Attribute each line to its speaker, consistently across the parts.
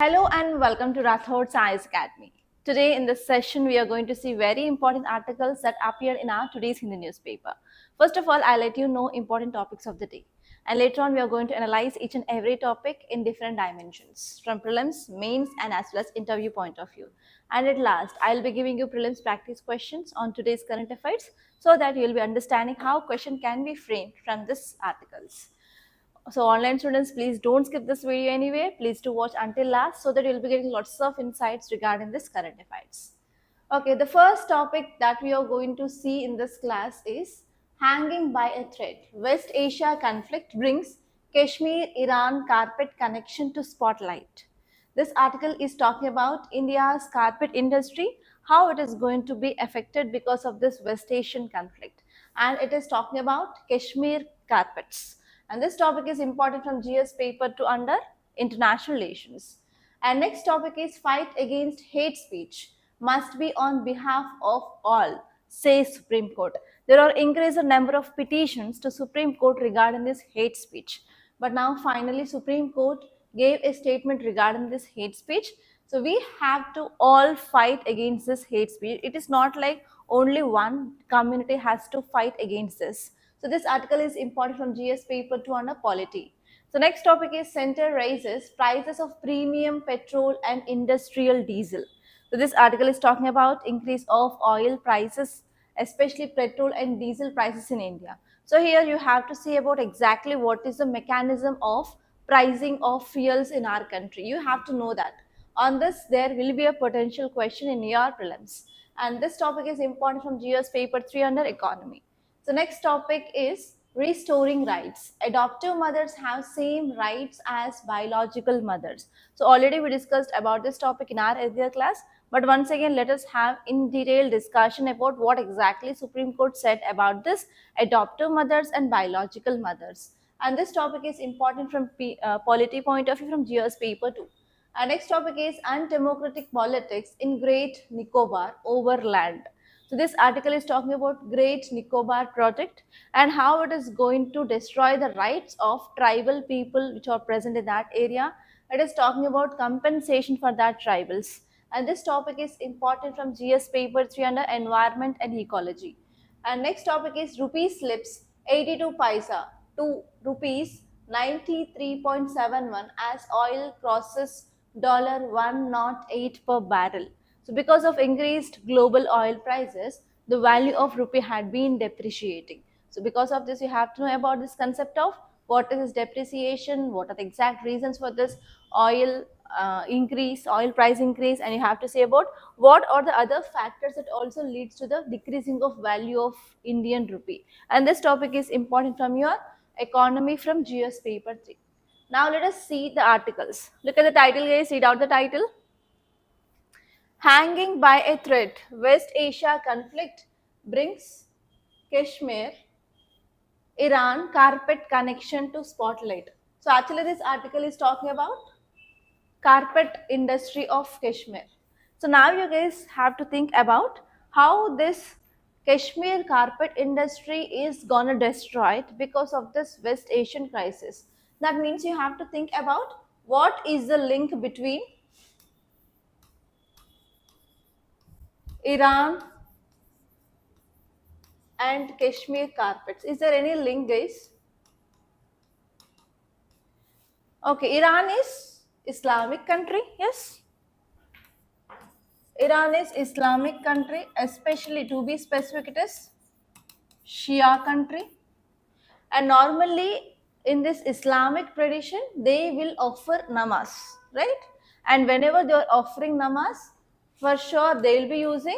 Speaker 1: Hello and welcome to Rathod Science Academy. Today in this session, we are going to see very important articles that appear in our today's Hindi newspaper. First of all, I'll let you know important topics of the day. And later on, we are going to analyze each and every topic in different dimensions, from prelims, mains, and as well as interview point of view. And at last, I'll be giving you prelims practice questions on today's current affairs so that you'll be understanding how question can be framed from these articles. So online students, please don't skip this video anyway. Please do watch until last so that you'll be getting lots of insights regarding this current affairs. Okay, the first topic that we are going to see in this class is hanging by a thread. West Asia conflict brings Kashmir-Iran carpet connection to spotlight. This article is talking about India's carpet industry, how it is going to be affected because of this West Asian conflict. And it is talking about Kashmir carpets. And this topic is important from GS paper to under international relations. And next topic is fight against hate speech must be on behalf of all, says Supreme Court. There are increased number of petitions to Supreme Court regarding this hate speech. But now finally Supreme Court gave a statement regarding this hate speech. So we have to all fight against this hate speech. It is not like only one community has to fight against this. So this article is important from GS paper 2 under polity. So next topic is center raises prices of premium petrol and industrial diesel. So this article is talking about increase of oil prices, especially petrol and diesel prices in India. So here you have to see about exactly what is the mechanism of pricing of fuels in our country. You have to know that. On this, there will be a potential question in your prelims. And this topic is important from GS paper 3 under economy. So next topic is restoring rights. Adoptive mothers have same rights as biological mothers. So already we discussed about this topic in our earlier class, but once again let us have in detail discussion about what exactly Supreme Court said about this adoptive mothers and biological mothers. And this topic is important from polity point of view from GS paper 2. Our next topic is undemocratic politics in Great Nicobar over land. So this article is talking about Great Nicobar project and how it is going to destroy the rights of tribal people which are present in that area. It is talking about compensation for that tribals. And this topic is important from GS paper 3 under environment and ecology. And next topic is rupee slips 82 paisa to rupees 93.71 as oil crosses $108 per barrel. So because of increased global oil prices, the value of rupee had been depreciating. So because of this, you have to know about this concept of what is this depreciation, what are the exact reasons for this oil increase, oil price increase, and you have to say about what are the other factors that also leads to the decreasing of value of Indian rupee. And this topic is important from your economy from GS paper 3. Now let us see the articles. Look at the title guys, read out the title. Hanging by a thread, West Asia conflict brings Kashmir, Iran carpet connection to spotlight. So actually this article is talking about carpet industry of Kashmir. So now you guys have to think about how this Kashmir carpet industry is gonna destroy it because of this West Asian crisis. That means you have to think about what is the link between Iran and Kashmir carpets. Is there any link, guys? Okay, Iran is Islamic country, yes. Iran is Islamic country, especially to be specific, it is Shia country. And normally in this Islamic tradition, they will offer namaz, right? And whenever they are offering namaz, for sure they will be using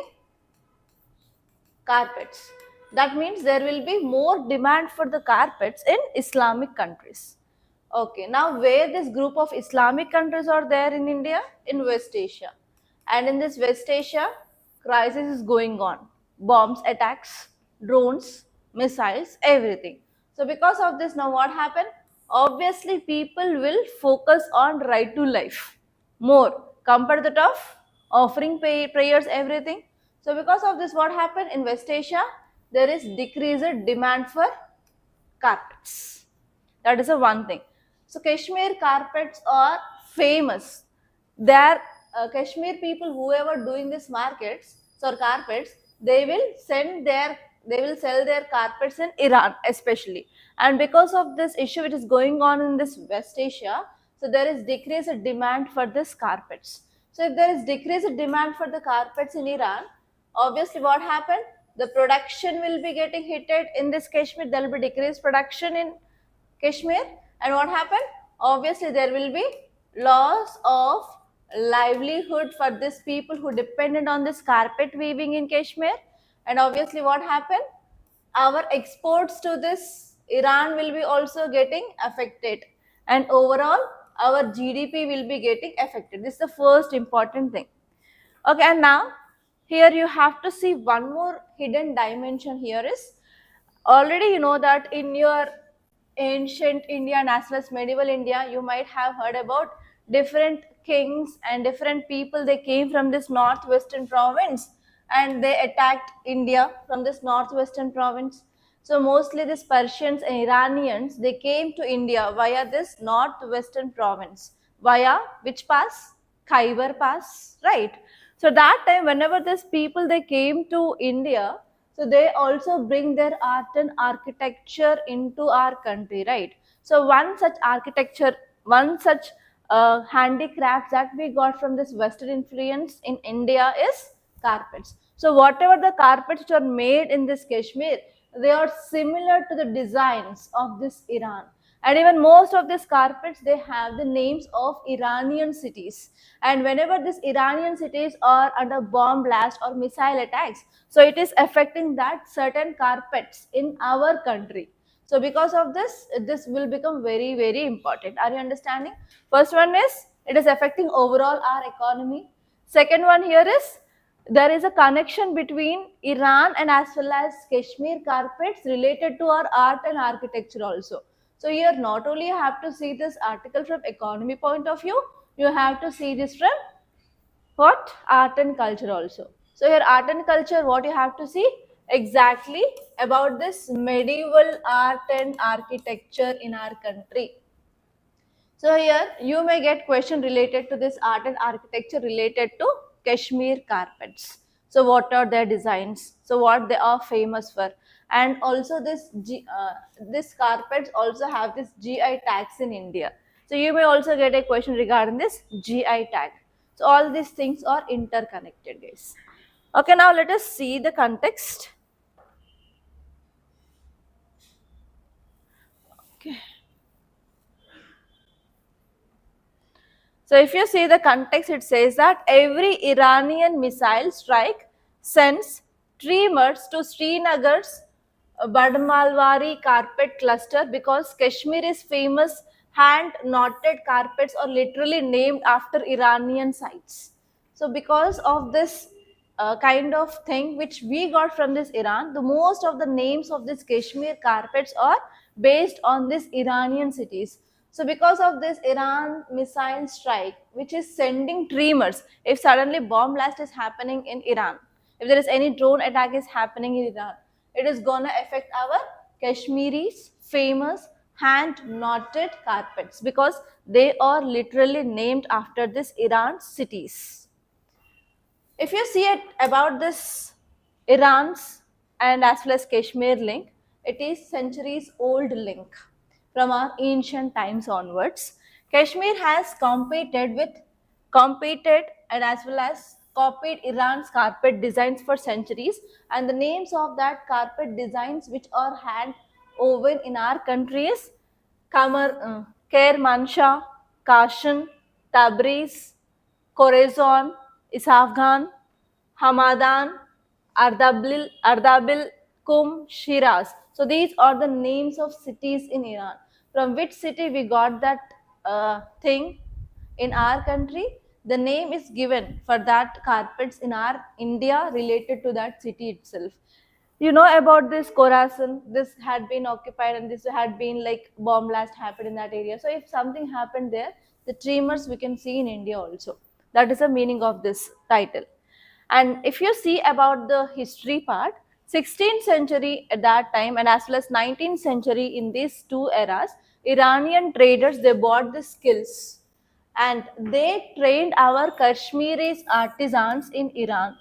Speaker 1: carpets. That means there will be more demand for the carpets in Islamic countries. Okay, now where this group of Islamic countries are there in India? In West Asia. And in this West Asia, crisis is going on. Bombs attacks, drones, missiles, everything. So because of this, now what happened? Obviously, people will focus on right to life more compared to the of offering prayers, everything. So because of this, what happened in West Asia? There is decreased demand for carpets. That is a one thing. So Kashmir carpets are famous. their Kashmir people, whoever doing these markets or carpets, they will sell their carpets in Iran especially. And because of this issue which is going on in this West Asia, so there is decreased demand for this carpets. So if there is decreased demand for the carpets in Iran, obviously what happened? The production will be getting hit in this Kashmir. There will be decreased production in Kashmir, and what happened? Obviously, there will be loss of livelihood for these people who depended on this carpet weaving in Kashmir. And obviously, what happened? Our exports to this Iran will be also getting affected, and overall, our GDP will be getting affected. This is the first important thing. Okay, and now here you have to see one more hidden dimension here is already you know that in your ancient India and as well as medieval India, you might have heard about different kings and different people. They came from this northwestern province and they attacked India from this northwestern province. So mostly these Persians and Iranians, they came to India via this northwestern province. Via which pass? Khyber Pass, right? So that time, whenever these people they came to India, so they also bring their art and architecture into our country, right? So one such handicraft that we got from this Western influence in India is carpets. So whatever the carpets which are made in this Kashmir, they are similar to the designs of this Iran. And even most of these carpets, they have the names of Iranian cities. And whenever these Iranian cities are under bomb blast or missile attacks, so it is affecting that certain carpets in our country. So because of this, this will become very, very important. Are you understanding? First one is, it is affecting overall our economy. Second one here is, there is a connection between Iran and as well as Kashmir carpets related to our art and architecture also. So here not only you have to see this article from economy point of view, you have to see this from what? Art and culture also. So here art and culture, what you have to see? Exactly about this medieval art and architecture in our country. So here you may get question related to this art and architecture related to Kashmir carpets. So what are their designs? So what they are famous for? And also this carpets also have this GI tags in India. So you may also get a question regarding this GI tag. So all these things are interconnected, guys. Okay, now let us see the context. Okay. So if you see the context, it says that every Iranian missile strike sends tremors to Srinagar's Badmalwari carpet cluster because Kashmir is famous hand knotted carpets are literally named after Iranian sites. So because of this kind of thing which we got from this Iran, the most of the names of these Kashmir carpets are based on these Iranian cities. So because of this Iran missile strike, which is sending tremors, if suddenly bomb blast is happening in Iran, if there is any drone attack is happening in Iran, it is gonna affect our Kashmiri's famous hand knotted carpets because they are literally named after this Iran cities. If you see it about this Iran's and as well as Kashmir link, it is centuries old link from our ancient times onwards. Kashmir has competed and as well as copied Iran's carpet designs for centuries, and the names of that carpet designs which are hand woven in our country is Kermanshah, Kashan, Tabriz, Khorasan, Isfahan, Hamadan, Ardabil, Kum, Shiraz. So these are the names of cities in Iran. From which city we got that thing in our country? The name is given for that carpets in our India related to that city itself. You know about this Khorasan, this had been occupied and this had been like bomb blast happened in that area. So if something happened there, the tremors we can see in India also. That is the meaning of this title. And if you see about the history part, 16th century at that time and as well as 19th century in these two eras, Iranian traders, they bought the skills and they trained our Kashmiri artisans in Iran,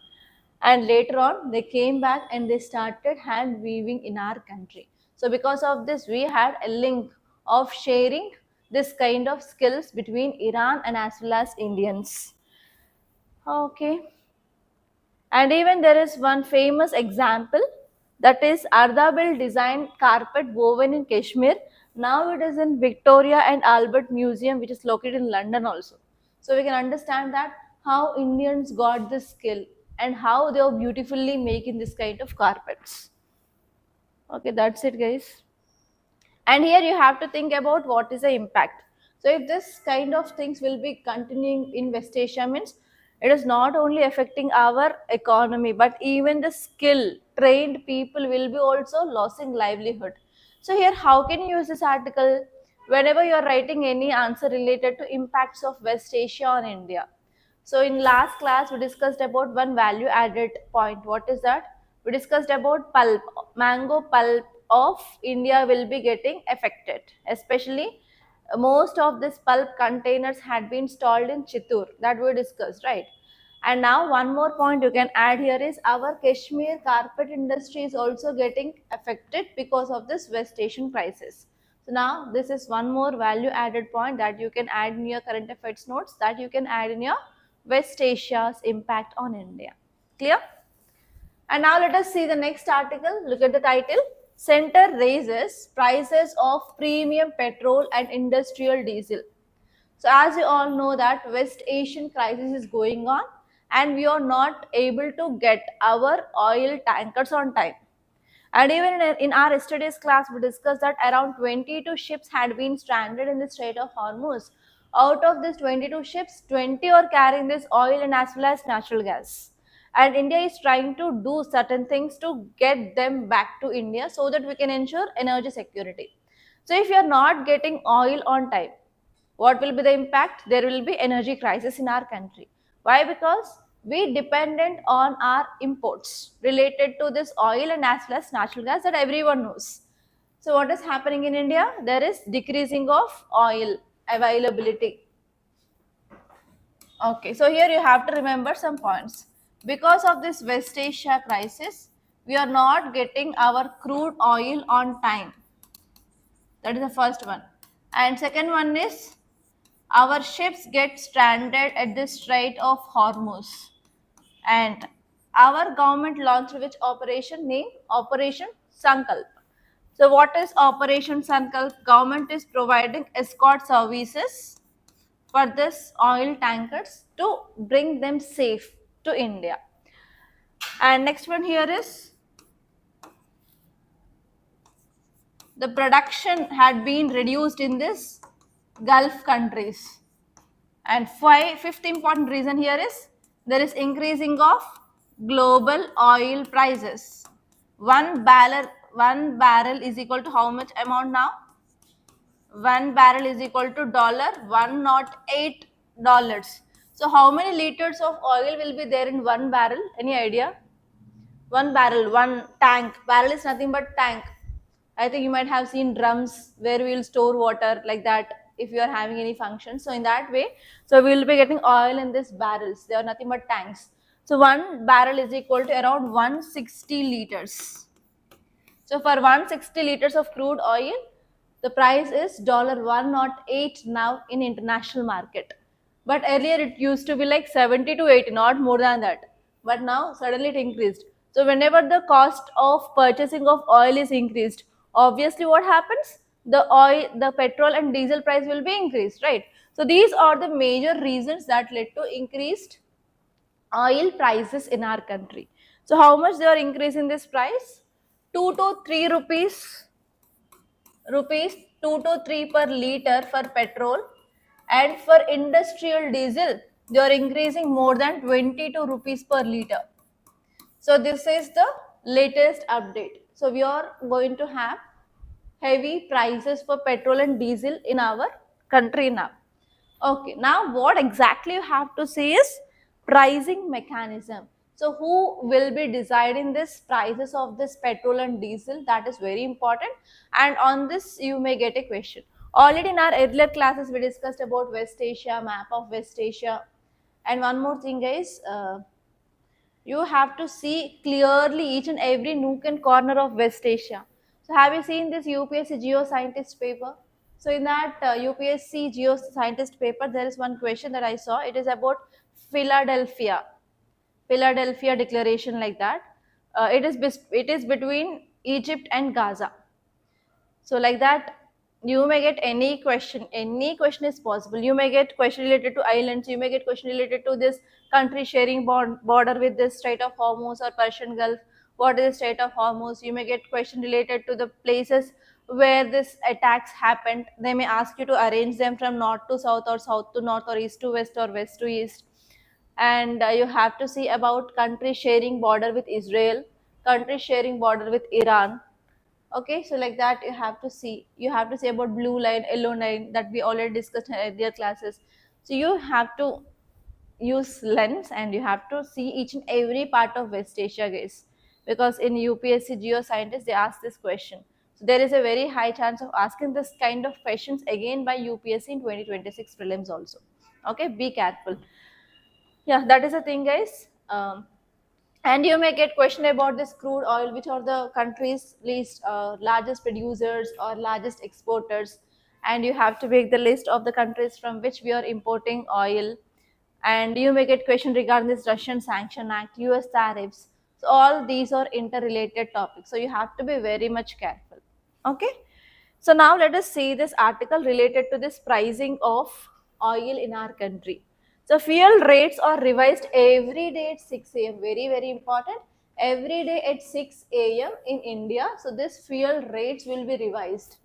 Speaker 1: and later on they came back and they started hand weaving in our country. So because of this we had a link of sharing this kind of skills between Iran and as well as Indians. Okay. And even there is one famous example, that is Ardabil designed carpet woven in Kashmir. Now it is in Victoria and Albert Museum, which is located in London also. So we can understand that how Indians got this skill and how they are beautifully making this kind of carpets. Okay, that's it, guys. And here you have to think about what is the impact. So if this kind of things will be continuing in West Asia, means it is not only affecting our economy, but even the skill trained people will be also losing livelihood. So here, how can you use this article whenever you are writing any answer related to impacts of West Asia on India? So in last class, we discussed about one value added point. What is that? We discussed about pulp, mango pulp of India will be getting affected. Especially most of this pulp containers had been stalled in Chittoor, that we discussed, right? And now one more point you can add here is our Kashmir carpet industry is also getting affected because of this West Asian crisis. So now this is one more value added point that you can add in your current affairs notes, that you can add in your West Asia's impact on India. Clear? And now let us see the next article. Look at the title. Center raises prices of premium petrol and industrial diesel. So as you all know that West Asian crisis is going on and we are not able to get our oil tankers on time. And even in our yesterday's class, we discussed that around 22 ships had been stranded in the Strait of Hormuz. Out of these 22 ships, 20 are carrying this oil and as well as natural gas. And India is trying to do certain things to get them back to India so that we can ensure energy security. So if you are not getting oil on time, what will be the impact? There will be energy crisis in our country. Why? Because we dependent on our imports related to this oil and as well as natural gas that everyone knows. So what is happening in India? There is decreasing of oil availability. Okay, so here you have to remember some points. Because of this West Asia crisis, we are not getting our crude oil on time. That is the first one. And second one is our ships get stranded at the Strait of Hormuz, and our government launched which operation named Operation Sankalp. So what is Operation Sankalp? Government is providing escort services for this oil tankers to bring them safe to India. And next one here is the production had been reduced in this Gulf countries. And fifth important reason here is there is increasing of global oil prices. One barrel is equal to how much amount now? One barrel is equal to $108. So how many liters of oil will be there in one barrel? Any idea? One barrel, one tank. Barrel is nothing but tank. I think you might have seen drums where we will store water like that if you are having any function. So in that way, so we will be getting oil in these barrels. They are nothing but tanks. So one barrel is equal to around 160 liters. So for 160 liters of crude oil, the price is $108 now in international market. But earlier it used to be like 70 to 80, not more than that. But now suddenly it increased. So whenever the cost of purchasing of oil is increased, obviously what happens? The petrol and diesel price will be increased, right? So these are the major reasons that led to increased oil prices in our country. So how much they are increasing this price? 2 to 3 rupees 2 to 3 per liter for petrol, and for industrial diesel they are increasing more than 22 rupees per liter. So this is the latest update. So we are going to have heavy prices for petrol and diesel in our country now. Okay, now what exactly you have to say is pricing mechanism. So who will be deciding this prices of this petrol and diesel? That is very important. And on this you may get a question. Already in our earlier classes, we discussed about West Asia, map of West Asia. And one more thing, guys, you have to see clearly each and every nook and corner of West Asia. So have you seen this UPSC geoscientist paper? So in that UPSC geoscientist paper, there is one question that I saw. It is about Philadelphia. Philadelphia Declaration, like that. It is between Egypt and Gaza. So like that, you may get any question. Any question is possible. You may get question related to islands. You may get question related to this country sharing border with this Strait of Hormuz or Persian Gulf. What is the Strait of Hormuz? You may get question related to the places where this attacks happened. They may ask you to arrange them from north to south or south to north or east to west or west to east. And you have to see about country sharing border with Israel, country sharing border with Iran. Okay, so like that you have to see about blue line, yellow line, that we already discussed in earlier classes. So you have to use lens and you have to see each and every part of West Asia, guys, because in UPSC geoscientists they ask this question. So there is a very high chance of asking this kind of questions again by UPSC in 2026 prelims also. Okay, be careful. Yeah, that is the thing, guys. And you may get question about this crude oil, which are the countries least largest producers or largest exporters, and you have to make the list of the countries from which we are importing oil. And you may get question regarding this Russian Sanction Act, US tariffs. So all these are interrelated topics, so you have to be very much careful. Okay, so now let us see this article related to this pricing of oil in our country. So fuel rates are revised every day at 6 a.m. Very, very important. Every day at 6 a.m. in India. So this fuel rates will be revised.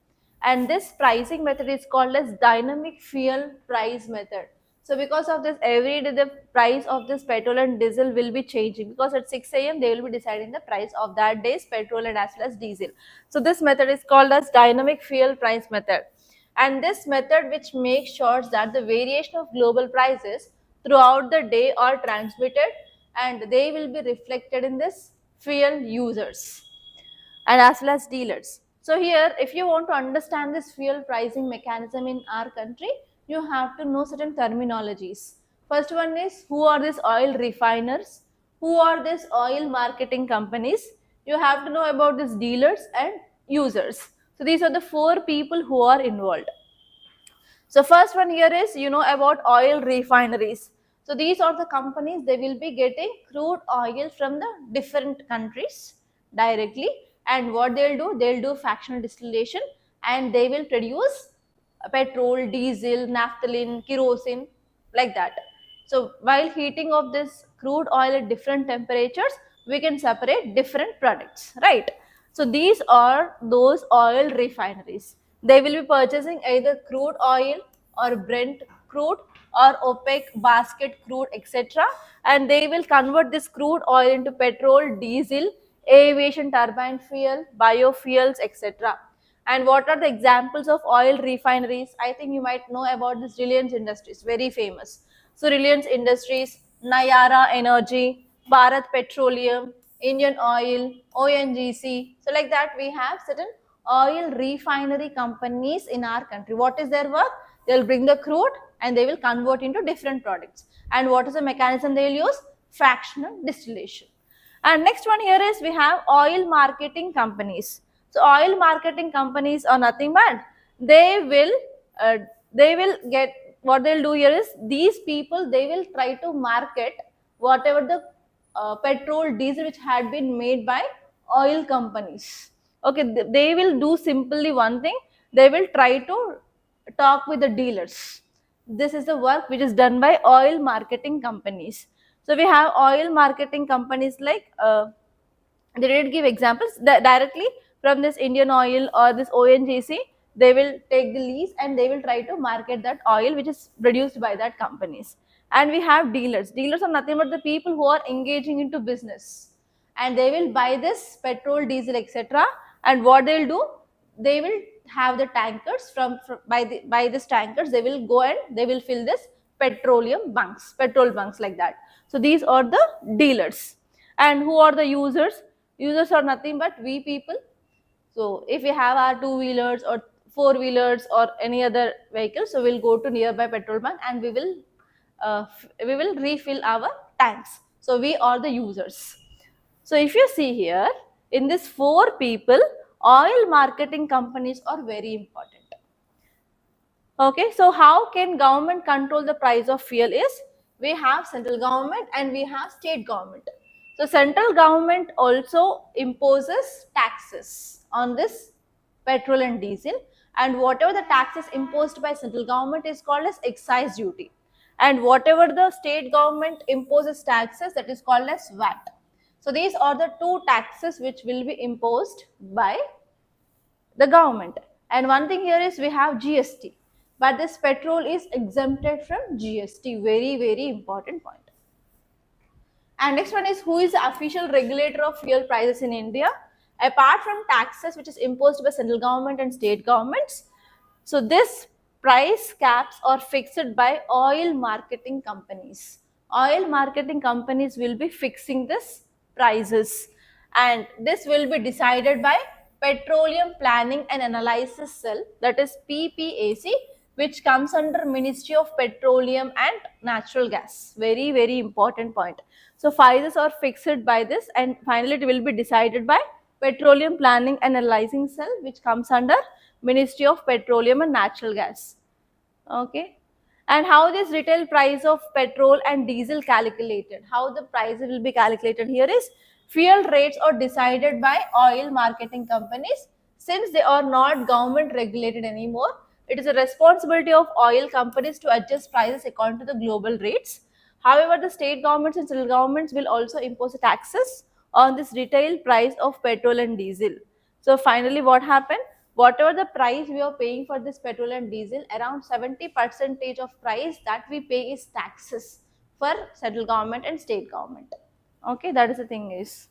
Speaker 1: And this pricing method is called as dynamic fuel price method. So because of this, every day the price of this petrol and diesel will be changing, because at 6 a.m. they will be deciding the price of that day's petrol and as well as diesel. So this method is called as dynamic fuel price method. And this method which makes sure that the variation of global prices throughout the day are transmitted and they will be reflected in this fuel users and as well as dealers. So here, if you want to understand this fuel pricing mechanism in our country, you have to know certain terminologies. First one is, who are these oil refiners? Who are these oil marketing companies? You have to know about these dealers and users. So these are the four people who are involved. So first one here is, about oil refineries. So these are the companies, they will be getting crude oil from the different countries directly, and what they'll do fractional distillation, and they will produce petrol, diesel, naphthalene, kerosene, like that. So while heating of this crude oil at different temperatures, we can separate different products, right? So these are those oil refineries. They will be purchasing either crude oil or Brent crude or OPEC basket crude, etc. And they will convert this crude oil into petrol, diesel, aviation turbine fuel, biofuels, etc. And what are the examples of oil refineries? I think you might know about this Reliance Industries, very famous. So Reliance Industries, Nayara Energy, Bharat Petroleum, Indian Oil, ONGC. So like that we have certain oil refinery companies in our country. What is their work? They will bring the crude and they will convert into different products. And what is the mechanism they will use? Fractional distillation. And next one here is, we have oil marketing companies. So oil marketing companies are nothing but uh, they will get, what they'll do here is, these people, they will try to market whatever the petrol, diesel which had been made by oil companies. Okay, they will do simply one thing, they will try to talk with the dealers. This is the work which is done by oil marketing companies. So we have oil marketing companies like, they did give examples that directly from this Indian Oil or this ONGC, they will take the lease and they will try to market that oil which is produced by that companies. And we have dealers. Dealers are nothing but the people who are engaging into business, and they will buy this petrol, diesel, etc. And what they will do, they will have the tankers by this tankers, they will go and they will fill this petrol bunks, like that. So these are the dealers. And who are the users? Users are nothing but we people. So if we have our two wheelers or four-wheelers or any other vehicle, so we'll go to nearby petrol bank and we will refill our tanks. So we are the users. So if you see here, in this four people, oil marketing companies are very important. Okay, so how can government control the price of fuel is, we have central government and we have state government. So central government also imposes taxes on this petrol and diesel, and whatever the taxes imposed by central government is called as excise duty, and whatever the state government imposes taxes, that is called as VAT. So these are the two taxes which will be imposed by the government. And one thing here is we have GST, but this petrol is exempted from GST. Very, very important point. And next one is, who is the official regulator of fuel prices in India? Apart from taxes which is imposed by central government and state governments, so this price caps are fixed by oil marketing companies. Oil marketing companies will be fixing this prices, and this will be decided by Petroleum Planning and Analysis Cell, that is PPAC, which comes under Ministry of Petroleum and Natural Gas. Very, very important point. So prices are fixed by this, and finally it will be decided by Petroleum Planning and Analyzing Cell, which comes under Ministry of Petroleum and Natural Gas. Okay. And how this retail price of petrol and diesel calculated? How the price will be calculated here is, fuel rates are decided by oil marketing companies. Since they are not government regulated anymore, it is a responsibility of oil companies to adjust prices according to the global rates. However, the state governments and central governments will also impose taxes on this retail price of petrol and diesel. So finally what happened? Whatever the price we are paying for this petrol and diesel, around 70% of price that we pay is taxes for central government and state government. Okay, that is the thing is.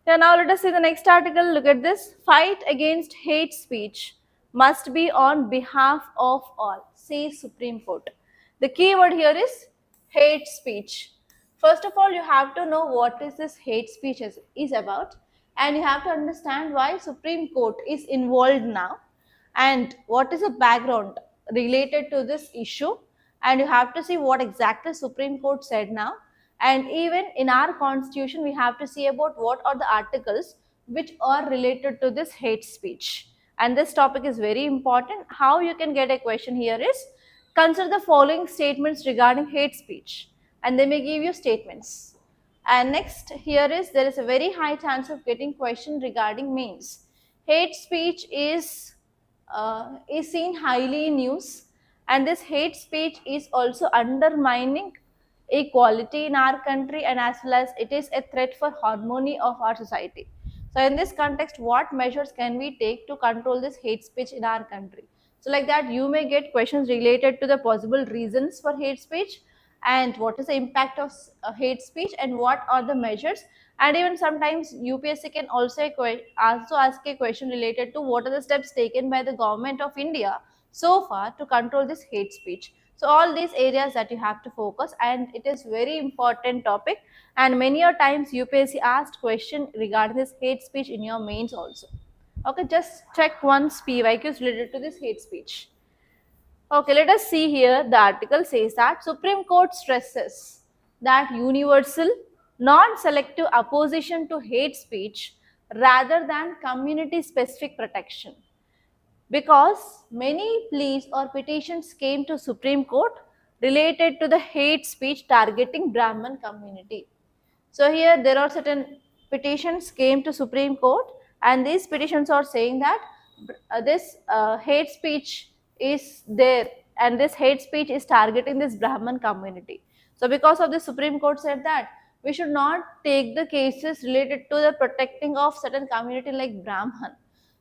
Speaker 1: Yeah, now let us see the next article. Look at this. Fight against hate speech must be on behalf of all, says Supreme Court. The key word here is hate speech. First of all, you have to know what is this hate speech is about, and you have to understand why Supreme Court is involved now and what is the background related to this issue, and you have to see what exactly Supreme Court said now. And even in our constitution we have to see about what are the articles which are related to this hate speech. And this topic is very important. How you can get a question here is, consider the following statements regarding hate speech, and they may give you statements. And next here is, there is a very high chance of getting question regarding means. Hate speech is seen highly in news, and this hate speech is also undermining equality in our country, and as well as it is a threat for harmony of our society. So in this context, what measures can we take to control this hate speech in our country? So like that you may get questions related to the possible reasons for hate speech, and what is the impact of hate speech, and what are the measures. And even sometimes UPSC can also ask a question related to what are the steps taken by the government of India so far to control this hate speech. So all these areas that you have to focus, and it is very important topic, and many a times UPSC asked question regarding this hate speech in your mains also. Okay, just check once PYQs related to this hate speech. Okay, let us see here. The article says that Supreme Court stresses that universal, non-selective opposition to hate speech rather than community-specific protection, because many pleas or petitions came to Supreme Court related to the hate speech targeting Brahman community. So here there are certain petitions came to Supreme Court, and these petitions are saying that this hate speech is there, and this hate speech is targeting this Brahman community. So because of this, Supreme Court said that we should not take the cases related to the protecting of certain community like Brahman.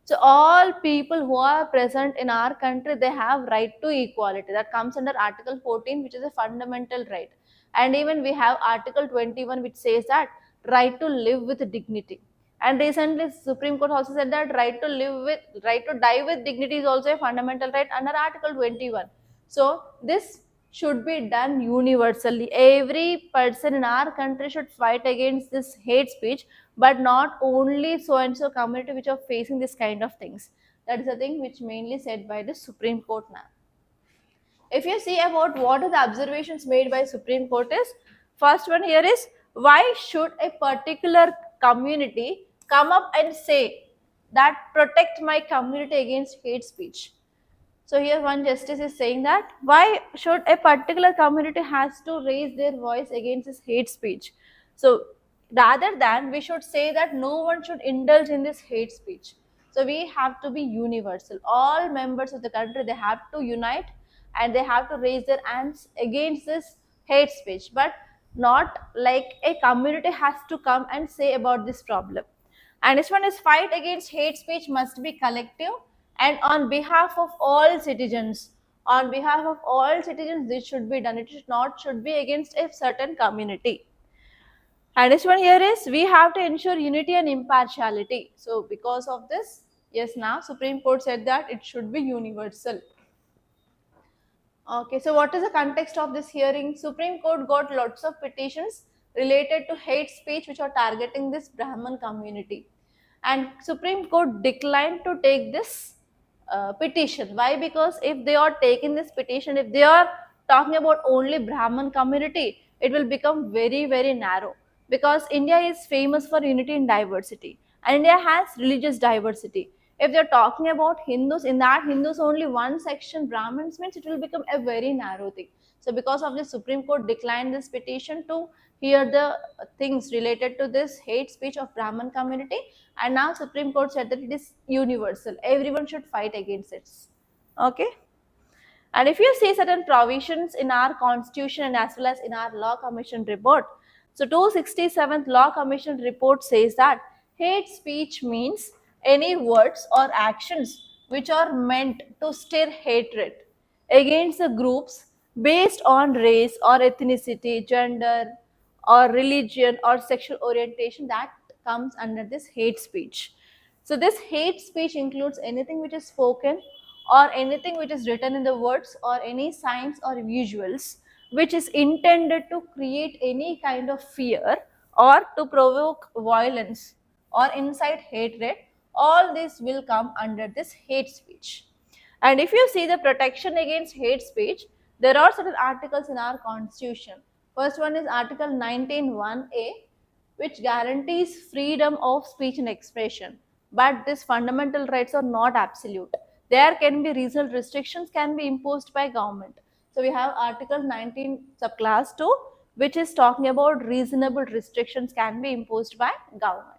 Speaker 1: So all people who are present in our country, they have right to equality. That comes under Article 14, which is a fundamental right. And even we have Article 21, which says that right to live with dignity. And recently Supreme Court also said that right to die with dignity is also a fundamental right under Article 21. So this should be done universally. Every person in our country should fight against this hate speech, but not only so and so community which are facing this kind of things. That is the thing which mainly said by the Supreme Court now. If you see about what are the observations made by Supreme Court is, first one here is, why should a particular community come up and say that protect my community against hate speech? So here one justice is saying that why should a particular community has to raise their voice against this hate speech? So rather than we should say that no one should indulge in this hate speech. So we have to be universal. All members of the country, they have to unite and they have to raise their hands against this hate speech. But not like a community has to come and say about this problem. And this one is, fight against hate speech must be collective and on behalf of all citizens. On behalf of all citizens, this should be done. It should be against a certain community. And this one here is, we have to ensure unity and impartiality. So because of this, yes, now Supreme Court said that it should be universal. Okay, so what is the context of this hearing? Supreme Court got lots of petitions related to hate speech which are targeting this Brahman community. And Supreme Court declined to take this petition. Why? Because if they are taking this petition, if they are talking about only Brahman community, it will become very, very narrow. Because India is famous for unity and diversity. And India has religious diversity. If they're talking about Hindus, in that Hindus only one section Brahmins means, it will become a very narrow thing. So because of this, Supreme Court declined this petition to hear the things related to this hate speech of Brahman community, and now Supreme Court said that it is universal. Everyone should fight against it. Okay. And if you see certain provisions in our constitution and as well as in our law commission report, so 267th law commission report says that hate speech means any words or actions which are meant to stir hatred against the groups based on race or ethnicity, gender or religion or sexual orientation, that comes under this hate speech. So this hate speech includes anything which is spoken or anything which is written in the words or any signs or visuals which is intended to create any kind of fear or to provoke violence or incite hatred. All this will come under this hate speech. And if you see the protection against hate speech, there are certain articles in our constitution. First one is Article 19(1)(a), which guarantees freedom of speech and expression. But these fundamental rights are not absolute. There can be reasonable restrictions can be imposed by government. So we have Article 19 subclass 2, which is talking about reasonable restrictions can be imposed by government.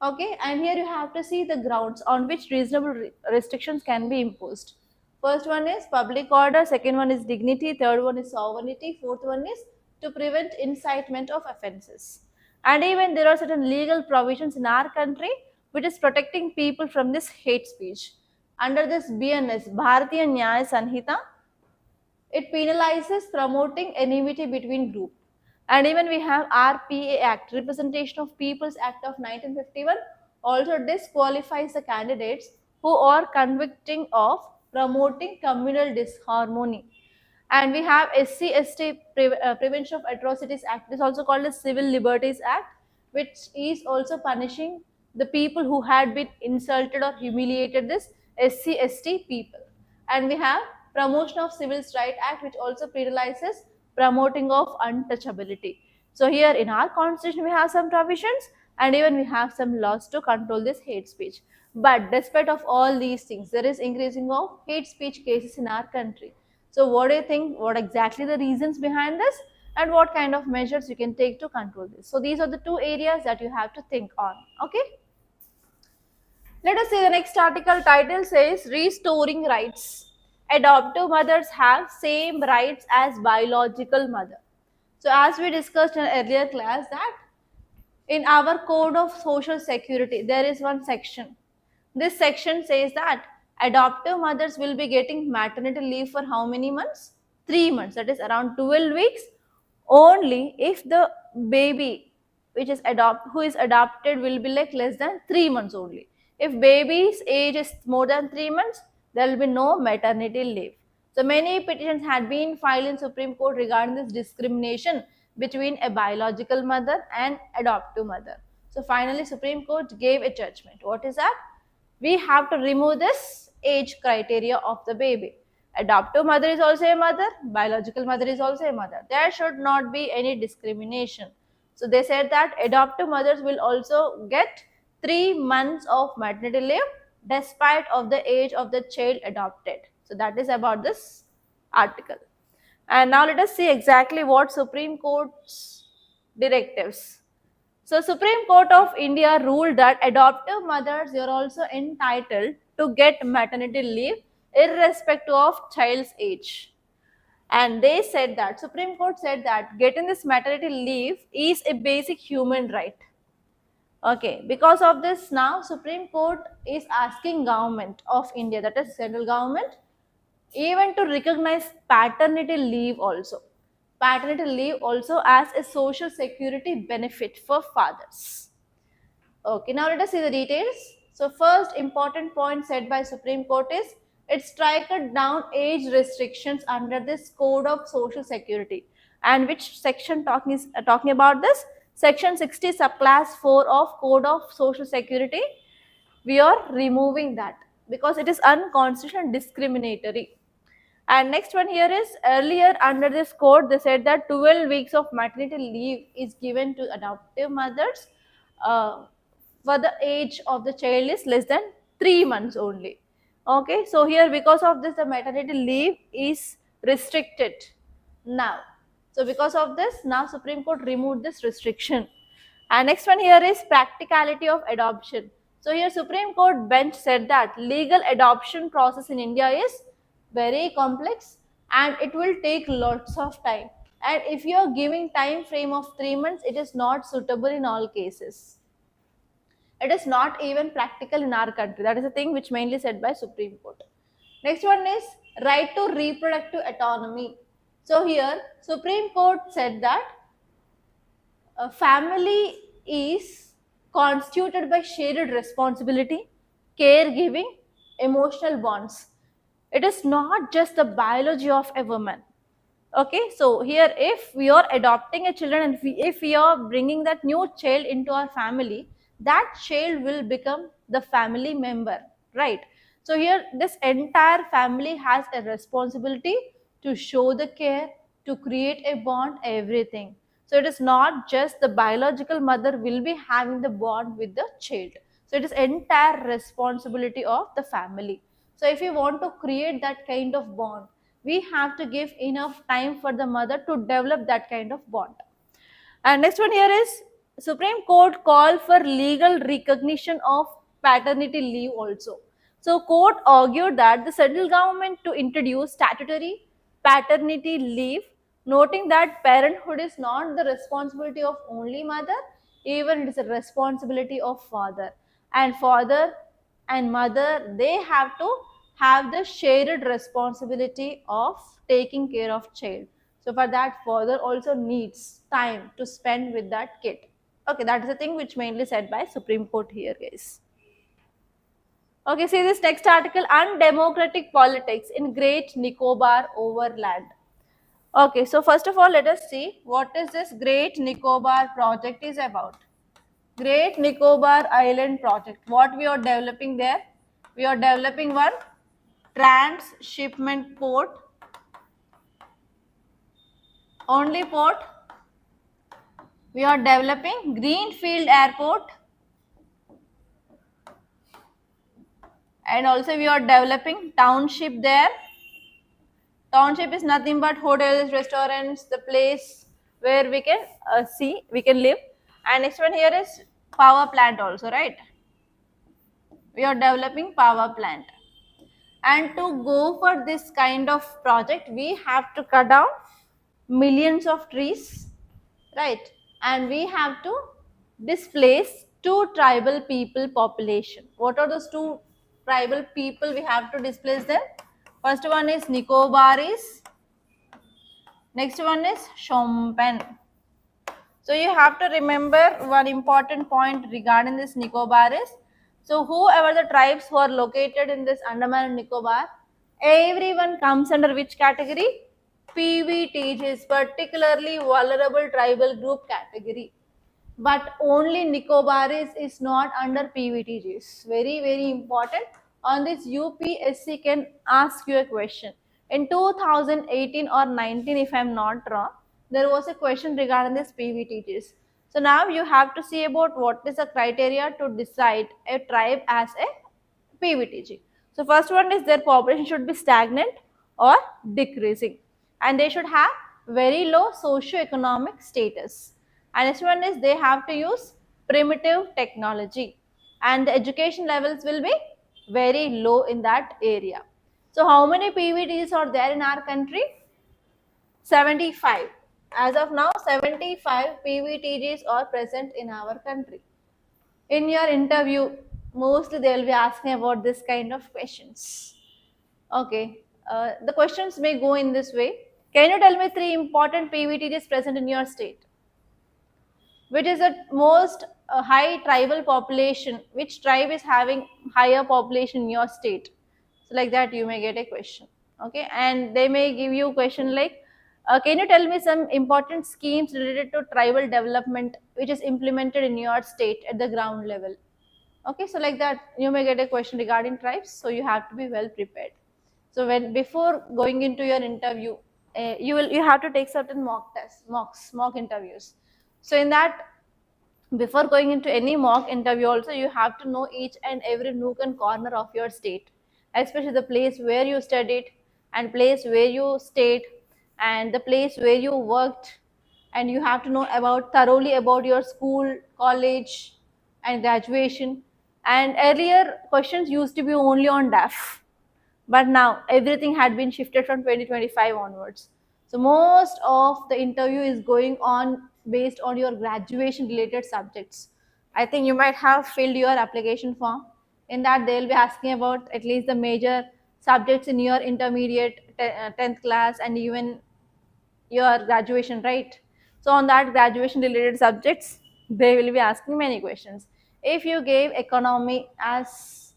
Speaker 1: Okay, and here you have to see the grounds on which reasonable restrictions can be imposed. First one is public order, second one is dignity, third one is sovereignty, fourth one is to prevent incitement of offences. And even there are certain legal provisions in our country which is protecting people from this hate speech. Under this BNS, Bharatiya Nyaya Sanhita, it penalizes promoting enmity between groups. And even we have RPA Act, Representation of People's Act of 1951, also disqualifies the candidates who are convicting of promoting communal disharmony. And we have SC/ST Prevention of Atrocities Act. It is also called the Civil Liberties Act, which is also punishing the people who had been insulted or humiliated, this SC/ST people. And we have Promotion of Civil Rights Act, which also penalizes promoting of untouchability. So here in our constitution we have some provisions and even we have some laws to control this hate speech. But despite of all these things, there is increasing of hate speech cases in our country. So what do you think, what exactly the reasons behind this and what kind of measures you can take to control this? So these are the two areas that you have to think on. Okay. Let us see the next article. Title says restoring rights. Adoptive mothers have same rights as biological mother. So as we discussed in an earlier class that in our code of social security, there is one section. This section says that adoptive mothers will be getting maternity leave for how many months? 3 months, that is around 12 weeks only if the baby which is who is adopted will be like less than 3 months only. If baby's age is more than 3 months, there will be no maternity leave. So many petitions had been filed in Supreme Court regarding this discrimination between a biological mother and adoptive mother. So finally Supreme Court gave a judgment. What is that? we have to remove this age criteria of the baby. Adoptive mother is also a mother, biological mother is also a mother. There should not be any discrimination. So they said that adoptive mothers will also get 3 months of maternity leave despite of the age of the child adopted. So that is about this article. And now let us see exactly what Supreme Court's directives. So Supreme Court of India ruled that adoptive mothers are also entitled to get maternity leave irrespective of child's age. And they said that, Supreme Court said that getting this maternity leave is a basic human right. Okay, because of this now Supreme Court is asking government of India, that is central government, even to recognize paternity leave also. Paternity leave also as a social security benefit for fathers. Okay, now let us see the details. So first important point said by Supreme Court is it strikes down age restrictions under this Code of Social Security. And which section talking about this? Section 60 subclass 4 of Code of Social Security. We are removing that because it is unconstitutional and discriminatory. And next one here is earlier under this code they said that 12 weeks of maternity leave is given to adoptive mothers for the age of the child is less than 3 months only. Okay, so here because of this the maternity leave is restricted now. So because of this now Supreme Court removed this restriction. And next one here is practicality of adoption. So here Supreme Court bench said that legal adoption process in India is very complex and it will take lots of time. And if you are giving time frame of 3 months, it is not suitable in all cases. It is not even practical in our country. That is the thing which mainly said by Supreme Court. Next one is right to reproductive autonomy. So here Supreme Court said that a family is constituted by shared responsibility, caregiving, emotional bonds. It is not just the biology of a woman. Okay, so here if we are adopting a children and if we are bringing that new child into our family, that child will become the family member, right? So here this entire family has a responsibility to show the care, to create a bond, everything. So it is not just the biological mother will be having the bond with the child. So it is entire responsibility of the family. So if you want to create that kind of bond, we have to give enough time for the mother to develop that kind of bond. And next one here is Supreme Court call for legal recognition of paternity leave also. So court argued that the central government to introduce statutory paternity leave, noting that parenthood is not the responsibility of only mother, even it is a responsibility of father. And father and mother, they have to have the shared responsibility of taking care of child. So for that father also needs time to spend with that kid. Okay, that is the thing which mainly said by Supreme Court here, guys. Okay, see this next article, undemocratic politics in Great Nicobar Overland. Okay, so first of all let us see what is this Great Nicobar project is about. Great Nicobar Island project. What we are developing there? We are developing one transshipment port. Only port. We are developing Greenfield Airport. And also we are developing township there. Township is nothing but hotels, restaurants, the place where we can we can live. And next one here is power plant also, right? We are developing power plant. And to go for this kind of project, we have to cut down millions of trees, right? And we have to displace 2 tribal people population. What are those 2 tribal people we have to displace them? First one is Nicobaris. Next one is Shompen. So you have to remember one important point regarding this Nicobaris. So whoever the tribes who are located in this Andaman and Nicobar, everyone comes under which category? PVTGs, particularly vulnerable tribal group category. but only Nicobaris is not under PVTGs. Very, very important. On this, UPSC can ask you a question. In 2018 or 19, if I'm not wrong, there was a question regarding this PVTGs. So now you have to see about what is the criteria to decide a tribe as a PVTG. So first one is their population should be stagnant or decreasing, and they should have very low socio-economic status. And next one is they have to use primitive technology, and the education levels will be very low in that area. So how many PVTs are there in our country? 75. As of now, 75 PVTGs are present in our country. In your interview, mostly they will be asking about this kind of questions. Okay, the questions may go in this way. Can you tell me three important PVTGs present in your state? Which is the most high tribal population? Which tribe is having higher population in your state? So like that you may get a question. Okay, and they may give you a question like, can you tell me some important schemes related to tribal development which is implemented in your state at the ground level? Okay, so like that you may get a question regarding tribes, so you have to be well prepared. So when before going into your interview, you have to take certain mock tests, mock interviews. So in that, before going into any mock interview also, you have to know each and every nook and corner of your state, especially the place where you studied and place where you stayed and the place where you worked, and you have to know about thoroughly about your school, college and graduation. And earlier questions used to be only on DAF, but now everything had been shifted from 2025 onwards. So most of the interview is going on based on your graduation related subjects. I think you might have filled your application form. In that they will be asking about at least the major subjects in your intermediate 10th class and even your graduation, right? So on that graduation related subjects, they will be asking many questions. If you gave economy as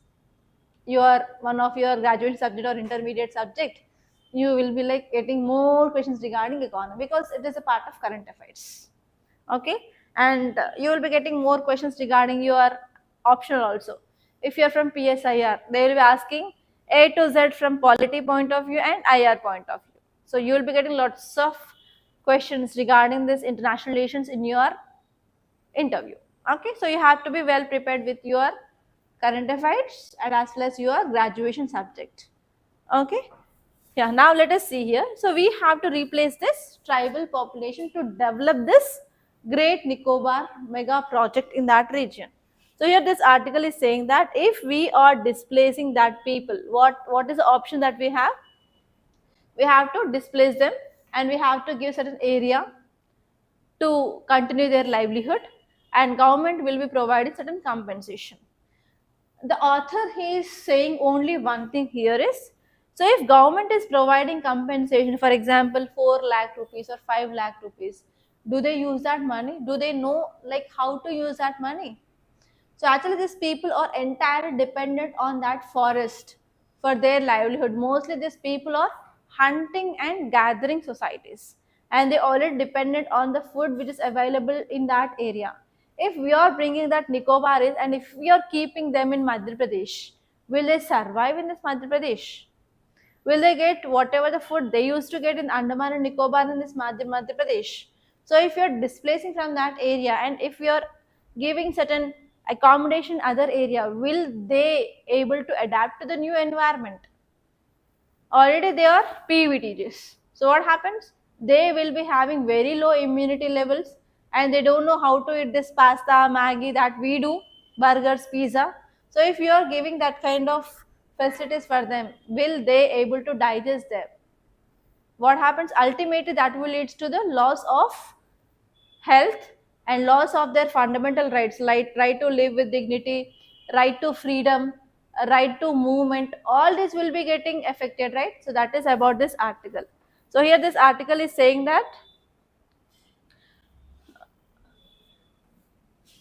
Speaker 1: your one of your graduate subject or intermediate subject, you will be like getting more questions regarding economy because it is a part of current affairs. Okay, and you will be getting more questions regarding your optional also. If you are from PSIR, they will be asking A to Z from polity point of view and IR point of view. So you will be getting lots of questions regarding this international relations in your interview. Okay, so you have to be well prepared with your current affairs and as well as your graduation subject. Okay, yeah, now let us see here. So we have to replace this tribal population to develop this Great Nicobar mega project in that region. So here this article is saying that if we are displacing that people, what is the option that we have? We have to displace them and we have to give certain area to continue their livelihood, and government will be providing certain compensation. The author he is saying only one thing here is, so if government is providing compensation, for example 4 lakh rupees or 5 lakh rupees, do they use that money? Do they know like how to use that money? So actually these people are entirely dependent on that forest for their livelihood. Mostly these people are hunting and gathering societies, and they already dependent on the food which is available in that area. If we are bringing that Nicobaris and if we are keeping them in Madhya Pradesh, will they survive in this Madhya Pradesh? Will they get whatever the food they used to get in Andaman and Nicobar in this Madhya Pradesh? So if you're displacing from that area and if you're giving certain accommodation other area, will they able to adapt to the new environment? Already they are PVTGs. So what happens? They will be having very low immunity levels and they don't know how to eat this pasta, Maggie that we do, burgers, pizza. So if you are giving that kind of facilities for them, will they able to digest them? What happens? Ultimately that will lead to the loss of health and loss of their fundamental rights, like right to live with dignity, right to freedom, right to movement. All this will be getting affected, right? So that is about this article. So here this article is saying that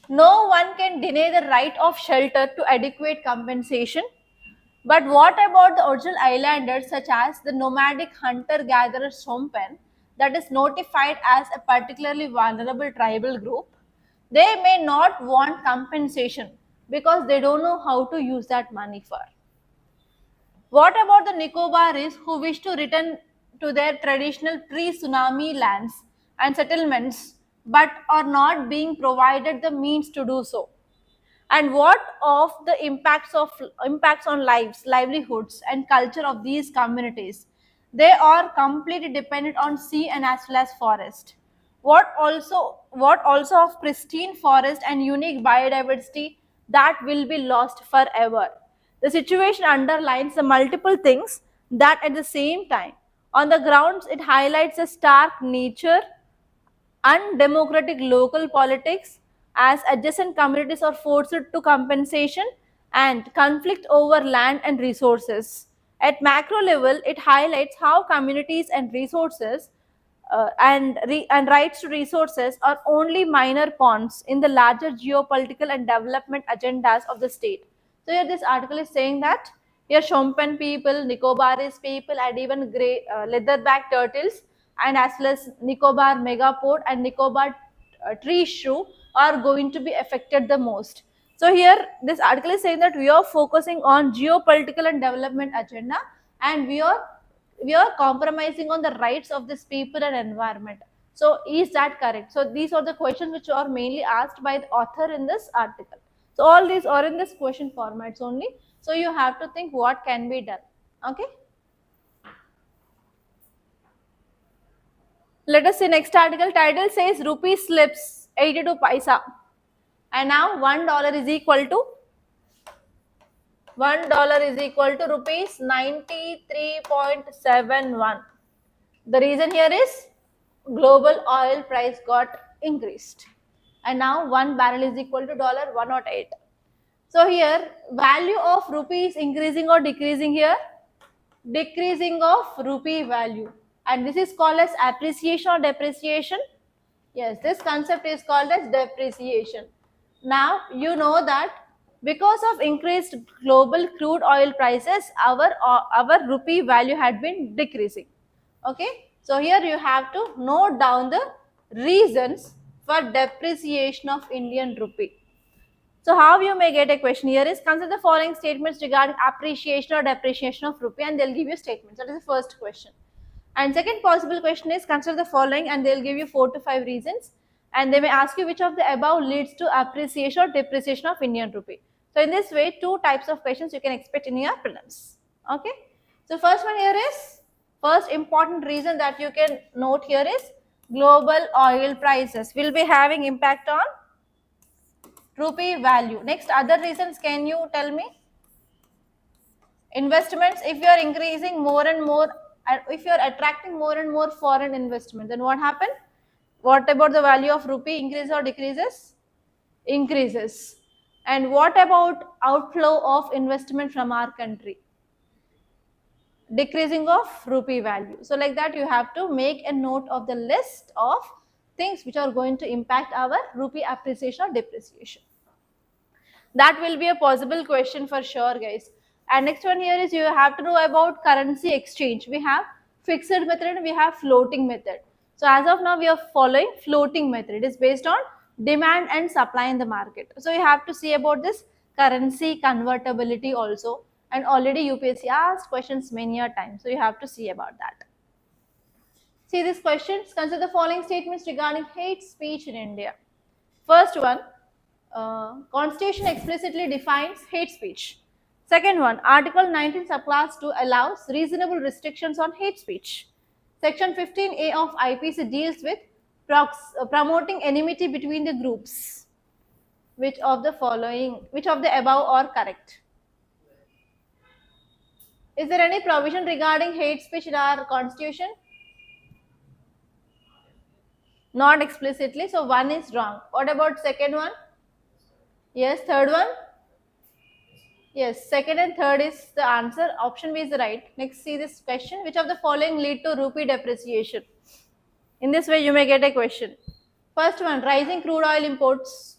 Speaker 1: no one can deny the right of shelter to adequate compensation. But what about the original islanders, such as the nomadic hunter-gatherer Shompen, that is notified as a particularly vulnerable tribal group? they may not want compensation because they don't know how to use that money for. What about the Nicobaris who wish to return to their traditional pre-tsunami lands and settlements but are not being provided the means to do so? And what of the impacts on lives, livelihoods and culture of these communities? They are completely dependent on sea and as well as forest. What also of pristine forest and unique biodiversity that will be lost forever? The situation underlines the multiple things that at the same time. On the grounds, it highlights the stark nature undemocratic local politics as adjacent communities are forced to compensation and conflict over land and resources. At macro level, it highlights how communities and resources and rights to resources are only minor pawns in the larger geopolitical and development agendas of the state. So here this article is saying that here Shompen people, Nicobaris people, and even grey leatherback turtles, and as well as Nicobar megapode and Nicobar tree shrew are going to be affected the most. So here this article is saying that we are focusing on geopolitical and development agenda, and we are compromising on the rights of these people and environment. So is that correct? So these are the questions which are mainly asked by the author in this article. So all these are in this question formats only. So you have to think what can be done. Okay. Let us see next article. Title says rupee slips 82 paisa. And now $1 is equal to rupees 93.71. The reason here is global oil price got increased, and now 1 barrel is equal to $108. So here value of rupee is increasing or decreasing here? Decreasing of rupee value, and this is called as appreciation or depreciation. Yes, this concept is called as depreciation. Now you know that because of increased global crude oil prices, our rupee value had been decreasing. Okay, so here you have to note down the reasons for depreciation of Indian rupee. So how you may get a question here is consider the following statements regarding appreciation or depreciation of rupee, and they'll give you statements. That is the first question. And second possible question is consider the following, and they'll give you 4 to 5 reasons, and they may ask you which of the above leads to appreciation or depreciation of Indian rupee. So in this way, 2 types of questions you can expect in your prelims. Okay. So first one here is, first important reason that you can note here is global oil prices will be having impact on rupee value. Next, other reasons, can you tell me? Investments, if you are increasing more and more, if you are attracting more and more foreign investment, then what happen? What about the value of rupee, increases or decreases? Increases. And what about outflow of investment from our country? Decreasing of rupee value. So like that you have to make a note of the list of things which are going to impact our rupee appreciation or depreciation. That will be a possible question for sure, guys. And next one here is you have to know about currency exchange. We have fixed method and we have floating method. So as of now we are following floating method. It is based on demand and supply in the market. So you have to see about this currency convertibility also, and already UPSC asked questions many a time. So you have to see about that. See these questions. Consider the following statements regarding hate speech in India. First one, Constitution explicitly defines hate speech. Second one, Article 19 subclass 2 allows reasonable restrictions on hate speech. Section 15A of IPC deals with promoting enmity between the groups. Which of the above are correct? Is there any provision regarding hate speech in our constitution? Not explicitly, so one is wrong. What about second one? Yes, third one? Yes, second and third is the answer. Option B is right. Next, see this question. Which of the following lead to rupee depreciation? In this way, you may get a question. First one, rising crude oil imports,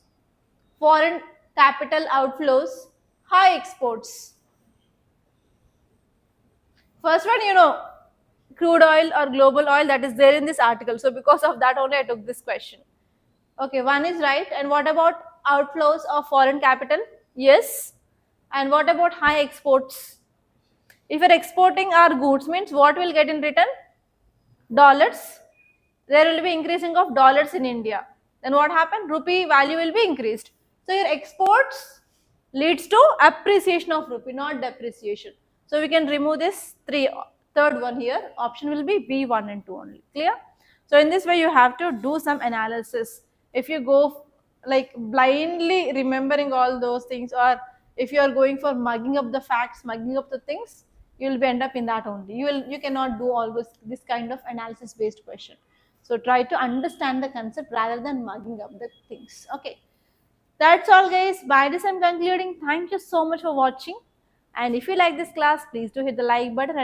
Speaker 1: foreign capital outflows, high exports. First one, crude oil or global oil, that is there in this article. So because of that only I took this question. Okay, one is right. And what about outflows of foreign capital? Yes. And what about high exports? If you're exporting our goods, means what will get in return? Dollars. There will be increasing of dollars in India. Then what happened? Rupee value will be increased. So your exports leads to appreciation of rupee, not depreciation. So we can remove this third one here. Option will be B1 and 2 only. Clear? So in this way you have to do some analysis. If you go like blindly remembering all those things, or if you are going for mugging up the facts, mugging up the things, you will be end up in that only. You cannot do all this kind of analysis based question. So try to understand the concept rather than mugging up the things. Okay. That's all guys. By this I'm concluding. Thank you so much for watching. And if you like this class, please do hit the like button.